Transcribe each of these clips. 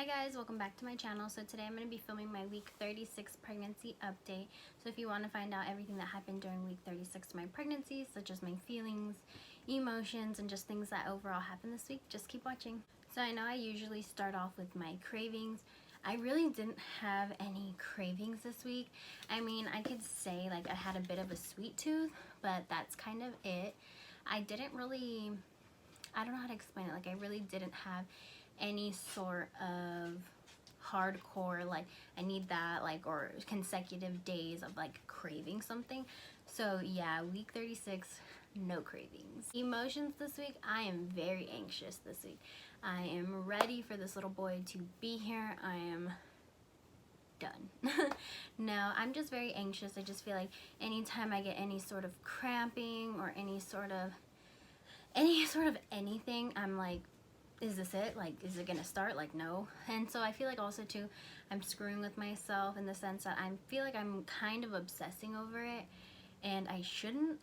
Hi guys, welcome back to my channel. So today I'm going to be filming my week 36 pregnancy update. So if you want to find out everything that happened during week 36 of my pregnancy, such as my feelings, emotions, and just things that overall happened this week, just keep watching. So I know I usually start off with my cravings. I really didn't have any cravings this week. I mean, I could say like I had a bit of a sweet tooth, but that's kind of it. I don't know how to explain it. Like I really didn't have any sort of hardcore like I need that like or consecutive days of like craving something. So yeah, week 36, no cravings. Emotions this week, I am very anxious this week. I am ready for this little boy to be here. I am done. No, I'm just very anxious. I just feel like anytime I get any sort of cramping or any sort of anything, I'm like, is this it? Like, is it gonna start? Like, no. And so I feel like also too, I'm screwing with myself in the sense that I feel like I'm kind of obsessing over it, and I shouldn't.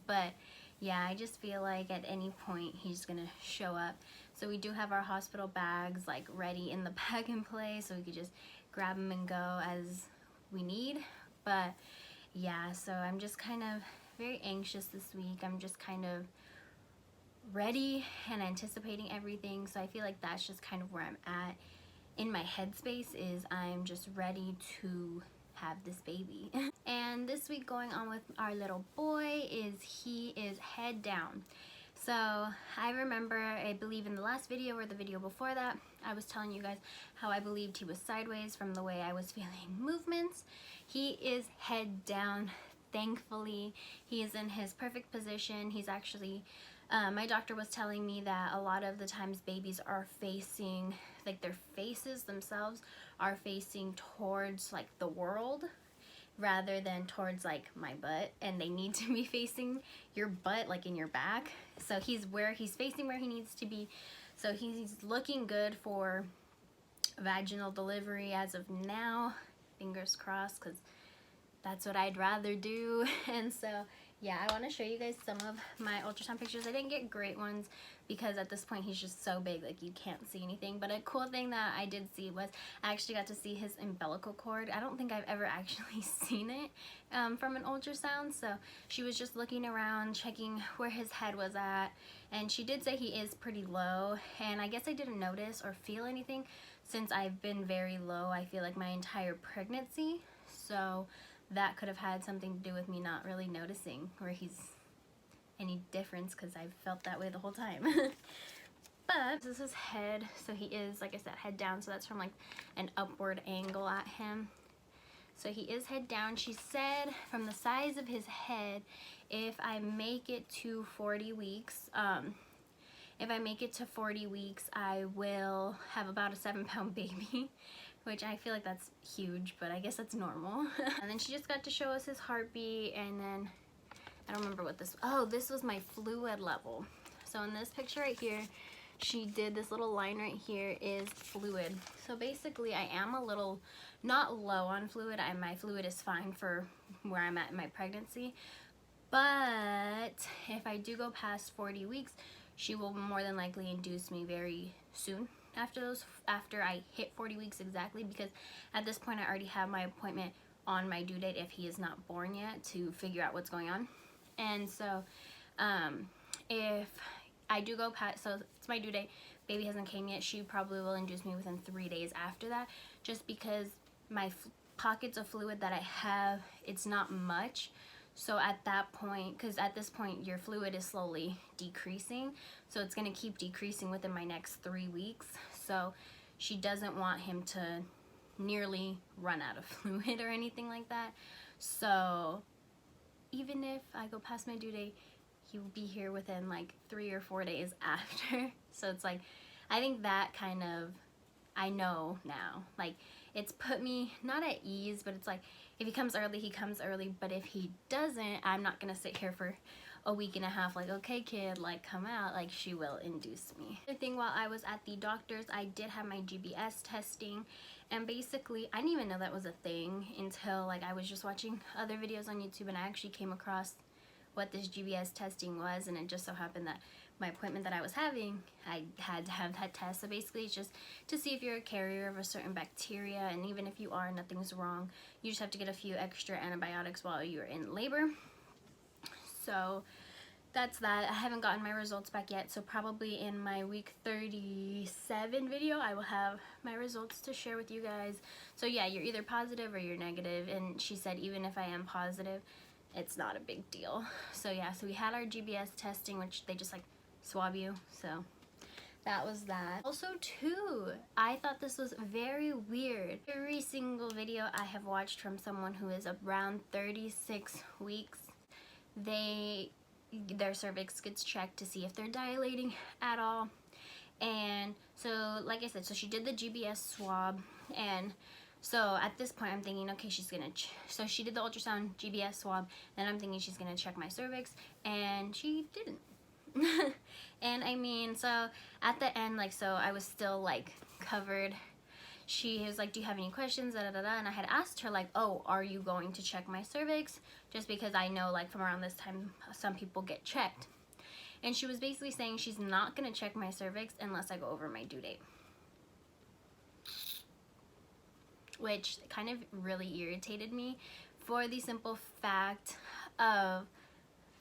But yeah, I just feel like at any point he's gonna show up. So we do have our hospital bags like ready in the pack and play, so we could just grab them and go as we need. But yeah, so I'm just kind of very anxious this week. I'm just kind of ready and anticipating everything. So I feel like that's just kind of where I'm at in my headspace, is I'm just ready to have this baby. And this week going on with our little boy is he is head down. So I remember, I believe in the last video or the video before that, I was telling you guys how I believed he was sideways from the way I was feeling movements. He is head down, thankfully. He is in his perfect position. He's actually my doctor was telling me that a lot of the times babies are facing, like their faces themselves are facing towards like the world rather than towards like my butt, and they need to be facing your butt like in your back. So he's facing where he needs to be. So he's looking good for vaginal delivery as of now. Fingers crossed, because that's what I'd rather do. And so yeah, I want to show you guys some of my ultrasound pictures. I didn't get great ones because at this point he's just so big, like you can't see anything. But a cool thing that I did see was I actually got to see his umbilical cord. I don't think I've ever actually seen it from an ultrasound. So she was just looking around, checking where his head was at, and she did say he is pretty low. And I guess I didn't notice or feel anything since I've been very low, I feel like, my entire pregnancy. So that could have had something to do with me not really noticing where he's any difference, because I've felt that way the whole time. But this is his head, so he is, like I said, head down, so that's from like an upward angle at him. So he is head down. She said from the size of his head, if I make it to 40 weeks, I will have about a 7-pound baby, which I feel like that's huge, but I guess that's normal. And then she just got to show us his heartbeat, and then I don't remember what this was my fluid level. So in this picture right here, she did this little line right here is fluid. So basically I am a little not low on fluid. My fluid is fine for where I'm at in my pregnancy, but if I do go past 40 weeks, she will more than likely induce me very soon after I hit 40 weeks exactly, because at this point I already have my appointment on my due date if he is not born yet to figure out what's going on. And so if I do go past, so it's my due date, baby hasn't came yet, she probably will induce me within 3 days after that, just because my pockets of fluid that I have, it's not much. So at that point, because at this point your fluid is slowly decreasing, so it's going to keep decreasing within my next 3 weeks. So she doesn't want him to nearly run out of fluid or anything like that. So even if I go past my due date, he will be here within like 3 or 4 days after. So it's like, I think that kind of, I know now, like it's put me not at ease, but it's like if he comes early, he comes early. But if he doesn't, I'm not gonna sit here for a week and a half like, okay kid, like come out. Like she will induce me. The thing, while I was at the doctor's, I did have my GBS testing, and basically I didn't even know that was a thing until like I was just watching other videos on YouTube, and I actually came across what this GBS testing was, and it just so happened that my appointment that I was having, I had to have that test. So basically it's just to see if you're a carrier of a certain bacteria, and even if you are, nothing's wrong. You just have to get a few extra antibiotics while you're in labor. So that's that. I haven't gotten my results back yet, so probably in my week 37 video I will have my results to share with you guys. So yeah, you're either positive or you're negative, and she said even if I am positive, it's not a big deal. So yeah, so we had our GBS testing, which they just like swab you, so that was that. Also too, I thought this was very weird. Every single video I have watched from someone who is around 36 weeks, their cervix gets checked to see if they're dilating at all. And so like I said, so she did the GBS swab, and so at this point I'm thinking, okay, she's gonna so she did the ultrasound GBS swab, and I'm thinking she's gonna check my cervix, and she didn't. And I mean, so at the end, like, so I was still like covered. She was like, do you have any questions, da, da, da, da. And I had asked her like, oh, are you going to check my cervix? Just because I know like from around this time some people get checked. And she was basically saying she's not gonna check my cervix unless I go over my due date, which kind of really irritated me, for the simple fact of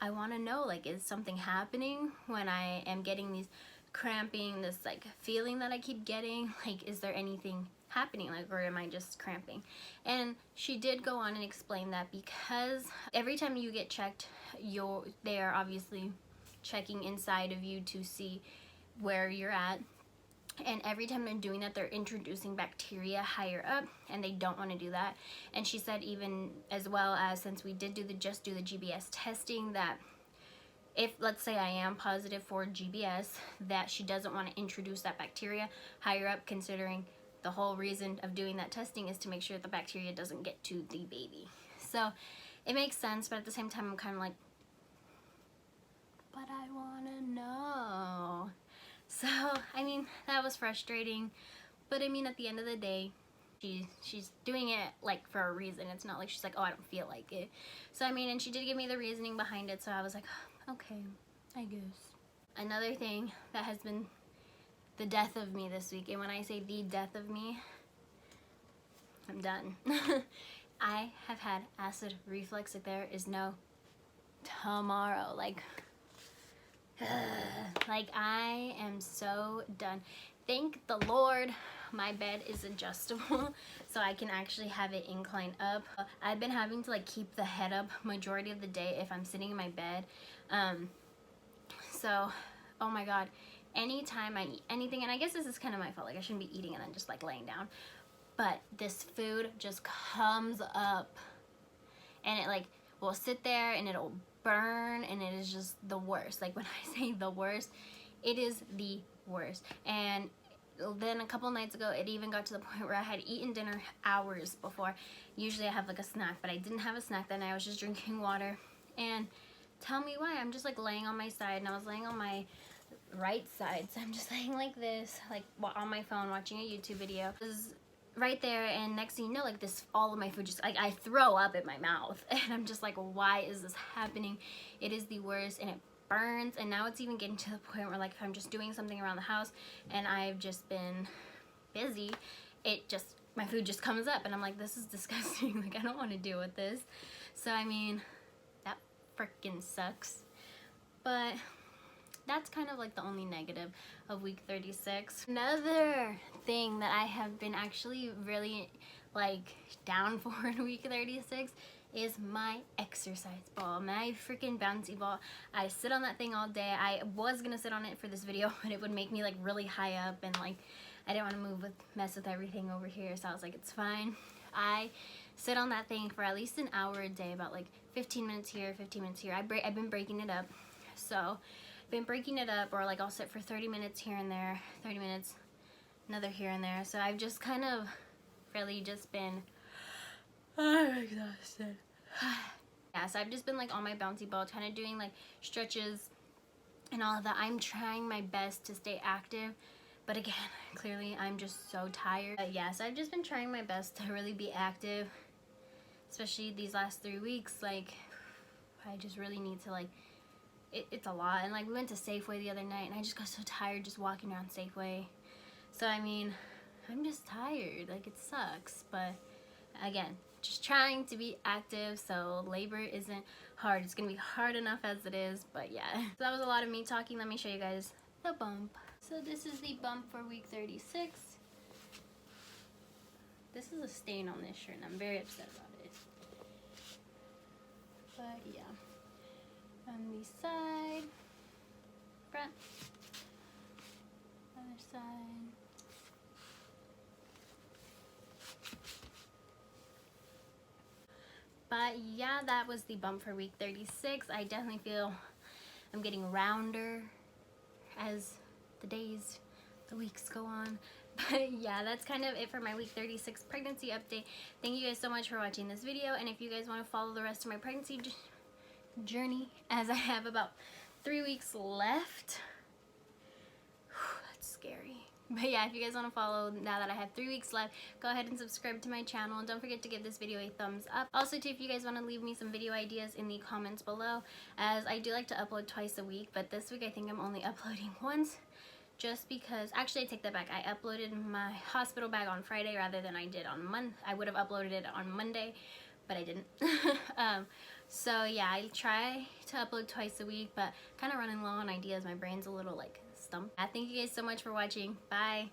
I want to know, like, is something happening when I am getting these cramping, this like feeling that I keep getting? Like, is there anything happening, like, or am I just cramping? And she did go on and explain that because every time you get checked, they are obviously checking inside of you to see where you're at. And every time they're doing that, they're introducing bacteria higher up, and they don't want to do that. And she said even as well as, since we did just do the GBS testing, that if, let's say I am positive for GBS, that she doesn't want to introduce that bacteria higher up, considering the whole reason of doing that testing is to make sure that the bacteria doesn't get to the baby. So it makes sense, but at the same time I'm kind of like, but I want to know. So, I mean, that was frustrating, but I mean, at the end of the day, she's doing it like for a reason. It's not like she's like, oh, I don't feel like it. So, I mean, and she did give me the reasoning behind it, so I was like, okay, I guess. Another thing that has been the death of me this week, and when I say the death of me, I'm done. I have had acid reflux like there is no tomorrow. Like I am so done. Thank the Lord my bed is adjustable, so I can actually have it inclined up. I've been having to like keep the head up majority of the day if I'm sitting in my bed. So, oh my god, anytime I eat anything, and I guess this is kind of my fault, like I shouldn't be eating and then just like laying down, but this food just comes up, and it like will sit there and it'll burn, and it is just the worst. Like when I say the worst, it is the worst. And then a couple nights ago, it even got to the point where I had eaten dinner hours before. Usually I have like a snack, but I didn't have a snack that night. I was just drinking water, and tell me why, I'm just like laying on my side, and I was laying on my right side, so I'm just laying like this, like on my phone watching a YouTube video. It was right there, and next thing you know, like this, all of my food just, like I throw up in my mouth, and I'm just like, why is this happening? It is the worst, and it burns. And now it's even getting to the point where like if I'm just doing something around the house and I've just been busy, it just, my food just comes up, and I'm like, this is disgusting. Like I don't want to deal with this. So I mean, that freaking sucks. But that's kind of like the only negative of week 36. Another thing that I have been actually really like down for in week 36 is my exercise ball, my freaking bouncy ball. I sit on that thing all day. I was gonna sit on it for this video, but it would make me like really high up, and like I didn't want to mess with everything over here, so I was like, it's fine. I sit on that thing for at least an hour a day, about like 15 minutes here, 15 minutes here. I've been breaking it up, so been breaking it up, or like I'll sit for 30 minutes here and there, 30 minutes, another here and there. So I've just kind of really just been, I'm exhausted. Yeah, so I've just been like on my bouncy ball, kind of doing like stretches and all of that. I'm trying my best to stay active, but again, clearly I'm just so tired. Yeah, so I've just been trying my best to really be active, especially these last 3 weeks. Like I just really need to like it's a lot. And like we went to Safeway the other night and I just got so tired just walking around Safeway. So I mean, I'm just tired, like it sucks, but again, just trying to be active so labor isn't hard. It's gonna be hard enough as it is, but yeah. So that was a lot of me talking. Let me show you guys the bump. So this is the bump for week 36. This is a stain on this shirt and I'm very upset about it. But yeah. On the side, front, other side. But yeah, that was the bump for week 36. I definitely feel I'm getting rounder as the days, the weeks go on. But yeah, that's kind of it for my week 36 pregnancy update. Thank you guys so much for watching this video. And if you guys want to follow the rest of my pregnancy journey, as I have about 3 weeks left. That's scary. But yeah, if you guys want to follow now that I have 3 weeks left, go ahead and subscribe to my channel. And don't forget to give this video a thumbs up. Also too, if you guys want to leave me some video ideas in the comments below, as I do like to upload twice a week, but this week I think I'm only uploading once, just because, actually I take that back, I uploaded my hospital bag on Friday rather than I did on Monday. I would have uploaded it on Monday, but I didn't. So yeah, I try to upload twice a week, but kind of running low on ideas. My brain's a little like stumped. Thank you guys so much for watching. Bye.